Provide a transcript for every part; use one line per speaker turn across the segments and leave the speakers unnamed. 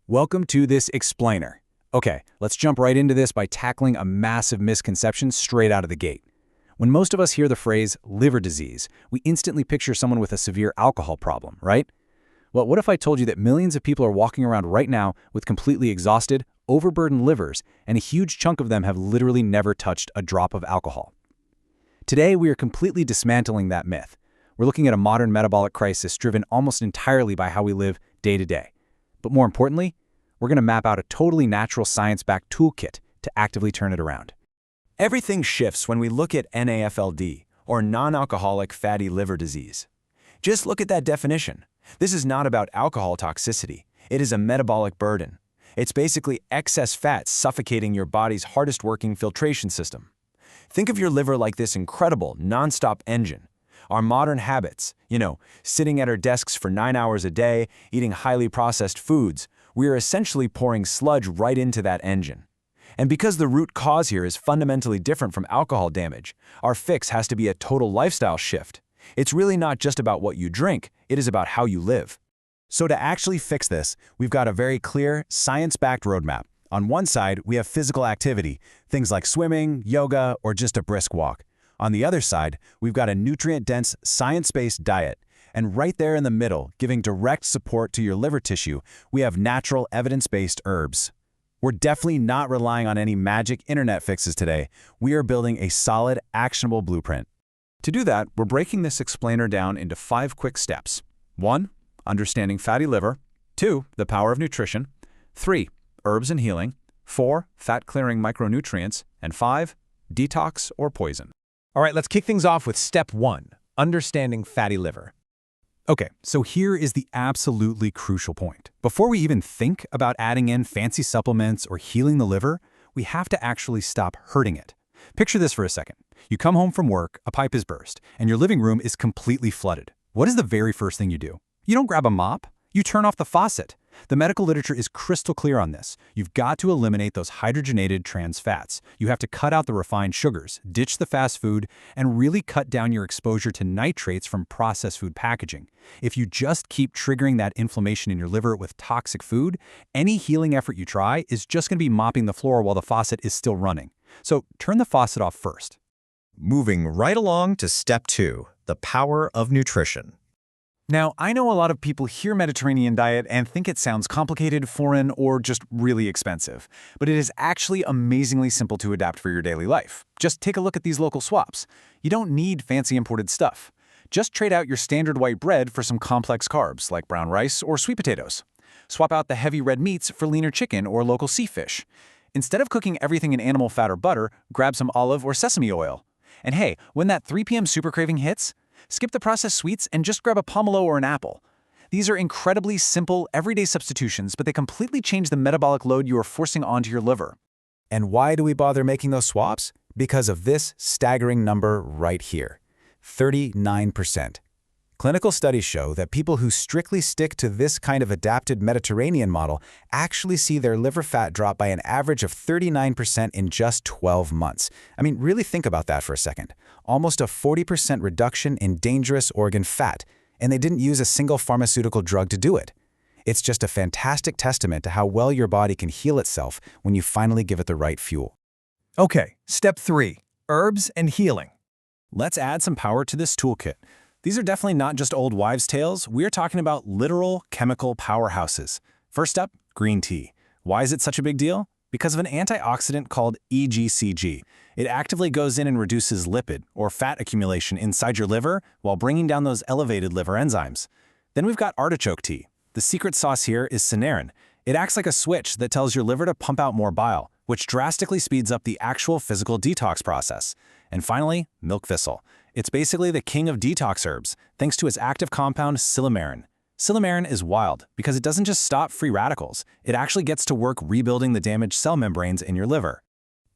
Welcome to this explainer. Okay, let's jump right into this by tackling a massive misconception straight out of the gate. When most of us hear the phrase liver disease, we instantly picture someone with a severe alcohol problem, right? Well, what if I told you that millions of people are walking around right now with completely exhausted, overburdened livers, and a huge chunk of them have literally never touched a drop of alcohol? Today, we are completely dismantling that myth. We're looking at a modern metabolic crisis driven almost entirely by how we live day to day. But more importantly, we're going to map out a totally natural science-backed toolkit to actively turn it around.
Everything shifts when we look at NAFLD, or non-alcoholic fatty liver disease. Just look at that definition. This is not about alcohol toxicity. It is a metabolic burden. It's basically excess fat suffocating your body's hardest-working filtration system. Think of your liver like this incredible, non-stop engine. Our modern habits, sitting at our desks for 9 hours a day, eating highly processed foods, we are essentially pouring sludge right into that engine. And because the root cause here is fundamentally different from alcohol damage, our fix has to be a total lifestyle shift. It's really not just about what you drink, it is about how you live.
So to actually fix this, we've got a very clear, science-backed roadmap. On one side, we have physical activity, things like swimming, yoga, or just a brisk walk. On the other side, we've got a nutrient-dense, science-based diet. And right there in the middle, giving direct support to your liver tissue, we have natural, evidence-based herbs. We're definitely not relying on any magic internet fixes today. We are building a solid, actionable blueprint.
To do that, we're breaking this explainer down into 5 quick steps. 1. Understanding fatty liver. 2. The power of nutrition. 3. Herbs and healing. 4. Fat-clearing micronutrients. And 5. Detox or poison.
All right, let's kick things off with step 1, understanding fatty liver.
Okay, so here is the absolutely crucial point. Before we even think about adding in fancy supplements or healing the liver, we have to actually stop hurting it. Picture this for a second. You come home from work, a pipe is burst, and your living room is completely flooded. What is the very first thing you do? You don't grab a mop. You turn off the faucet. The medical literature is crystal clear on this. You've got to eliminate those hydrogenated trans fats. You have to cut out the refined sugars, ditch the fast food, and really cut down your exposure to nitrates from processed food packaging. If you just keep triggering that inflammation in your liver with toxic food, any healing effort you try is just going to be mopping the floor while the faucet is still running. So turn the faucet off first.
Moving right along to step 2, the power of nutrition.
Now, I know a lot of people hear Mediterranean diet and think it sounds complicated, foreign, or just really expensive. But it is actually amazingly simple to adapt for your daily life. Just take a look at these local swaps. You don't need fancy imported stuff. Just trade out your standard white bread for some complex carbs, like brown rice or sweet potatoes. Swap out the heavy red meats for leaner chicken or local sea fish. Instead of cooking everything in animal fat or butter, grab some olive or sesame oil. And hey, when that 3 p.m. super craving hits, skip the processed sweets and just grab a pomelo or an apple. These are incredibly simple, everyday substitutions, but they completely change the metabolic load you are forcing onto your liver.
And why do we bother making those swaps? Because of this staggering number right here, 39%. Clinical studies show that people who strictly stick to this kind of adapted Mediterranean model actually see their liver fat drop by an average of 39% in just 12 months. I mean, really think about that for a second. Almost a 40% reduction in dangerous organ fat, and they didn't use a single pharmaceutical drug to do it. It's just a fantastic testament to how well your body can heal itself when you finally give it the right fuel.
Okay, step 3, herbs and healing.
Let's add some power to this toolkit. These are definitely not just old wives' tales. We're talking about literal chemical powerhouses. First up, green tea. Why is it such a big deal? Because of an antioxidant called EGCG. It actively goes in and reduces lipid, or fat accumulation inside your liver while bringing down those elevated liver enzymes. Then we've got artichoke tea. The secret sauce here is cynarin. It acts like a switch that tells your liver to pump out more bile, which drastically speeds up the actual physical detox process. And finally, milk thistle. It's basically the king of detox herbs, thanks to its active compound silymarin. Silymarin is wild because it doesn't just stop free radicals, it actually gets to work rebuilding the damaged cell membranes in your liver.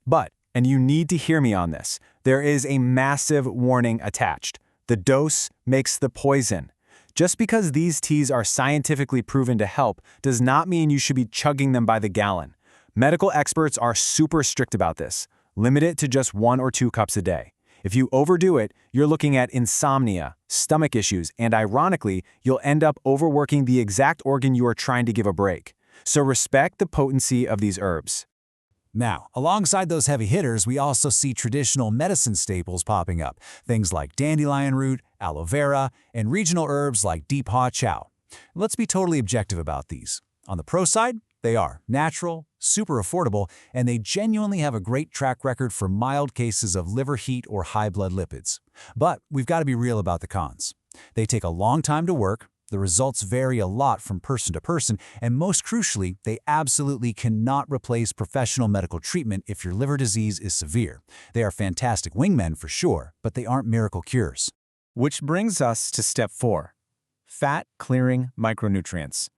But, and you need to hear me on this, there is a massive warning attached. The dose makes the poison. Just because these teas are scientifically proven to help does not mean you should be chugging them by the gallon. Medical experts are super strict about this. Limit it to just 1 or 2 cups a day. If you overdo it, you're looking at insomnia, stomach issues, and ironically, you'll end up overworking the exact organ you are trying to give a break.
So respect the potency of these herbs.
Now, alongside those heavy hitters, we also see traditional medicine staples popping up, things like dandelion root, aloe vera, and regional herbs like deep ha chow. Let's be totally objective about these. On the pro side, they are natural, super affordable, and they genuinely have a great track record for mild cases of liver heat or high blood lipids. But we've got to be real about the cons. They take a long time to work, the results vary a lot from person to person, and most crucially, they absolutely cannot replace professional medical treatment if your liver disease is severe. They are fantastic wingmen for sure, but they aren't miracle cures.
Which brings us to step 4, fat-clearing micronutrients.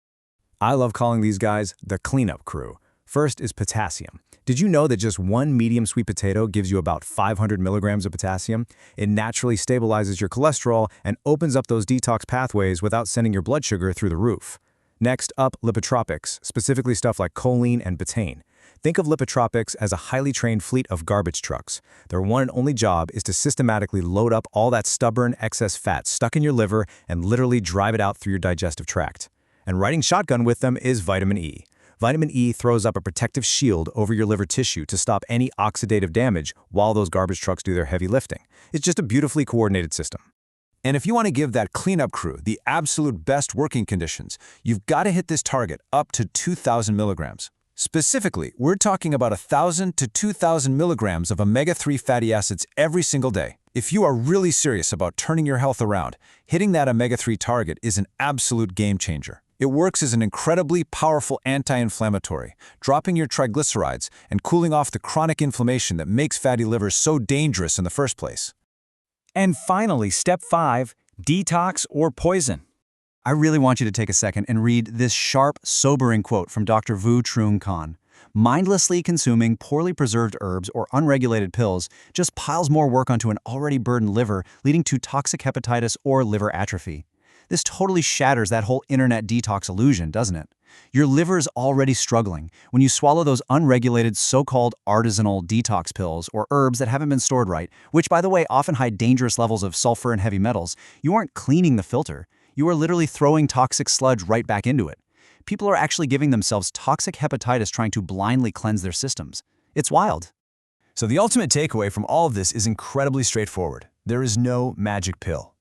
I love calling these guys the cleanup crew. First is potassium. Did you know that just one medium sweet potato gives you about 500 milligrams of potassium? It naturally stabilizes your cholesterol and opens up those detox pathways without sending your blood sugar through the roof. Next up, lipotropics, specifically stuff like choline and betaine. Think of lipotropics as a highly trained fleet of garbage trucks. Their one and only job is to systematically load up all that stubborn excess fat stuck in your liver and literally drive it out through your digestive tract. And riding shotgun with them is vitamin E. Vitamin E throws up a protective shield over your liver tissue to stop any oxidative damage while those garbage trucks do their heavy lifting. It's just a beautifully coordinated system.
And if you want to give that cleanup crew the absolute best working conditions, you've got to hit this target up to 2,000 milligrams. Specifically, we're talking about 1,000 to 2,000 milligrams of omega-3 fatty acids every single day. If you are really serious about turning your health around, hitting that omega-3 target is an absolute game changer. It works as an incredibly powerful anti-inflammatory, dropping your triglycerides and cooling off the chronic inflammation that makes fatty livers so dangerous in the first place.
And finally, step 5, detox or poison. I really want you to take a second and read this sharp, sobering quote from Dr. Vu Trung Khan. Mindlessly consuming poorly preserved herbs or unregulated pills just piles more work onto an already burdened liver, leading to toxic hepatitis or liver atrophy. This totally shatters that whole internet detox illusion, doesn't it? Your liver is already struggling. When you swallow those unregulated so-called artisanal detox pills or herbs that haven't been stored right, which by the way often hide dangerous levels of sulfur and heavy metals, you aren't cleaning the filter. You are literally throwing toxic sludge right back into it. People are actually giving themselves toxic hepatitis trying to blindly cleanse their systems. It's wild.
So the ultimate takeaway from all of this is incredibly straightforward. There is no magic pill.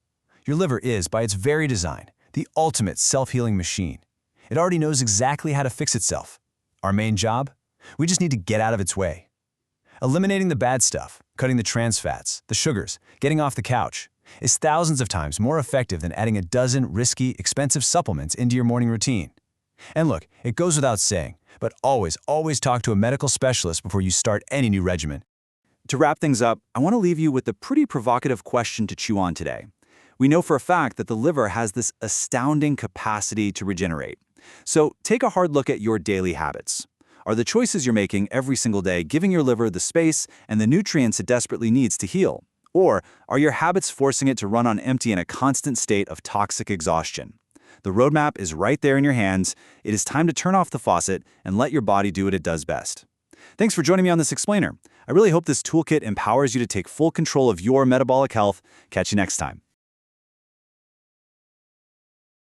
Your liver is, by its very design, the ultimate self-healing machine. It already knows exactly how to fix itself. Our main job? We just need to get out of its way. Eliminating the bad stuff, cutting the trans fats, the sugars, getting off the couch, is thousands of times more effective than adding a dozen risky, expensive supplements into your morning routine. And look, it goes without saying, but always talk to a medical specialist before you start any new regimen.
To wrap things up, I want to leave you with a pretty provocative question to chew on today. We know for a fact that the liver has this astounding capacity to regenerate. So take a hard look at your daily habits. Are the choices you're making every single day giving your liver the space and the nutrients it desperately needs to heal? Or are your habits forcing it to run on empty in a constant state of toxic exhaustion? The roadmap is right there in your hands. It is time to turn off the faucet and let your body do what it does best. Thanks for joining me on this explainer. I really hope this toolkit empowers you to take full control of your metabolic health. Catch you next time.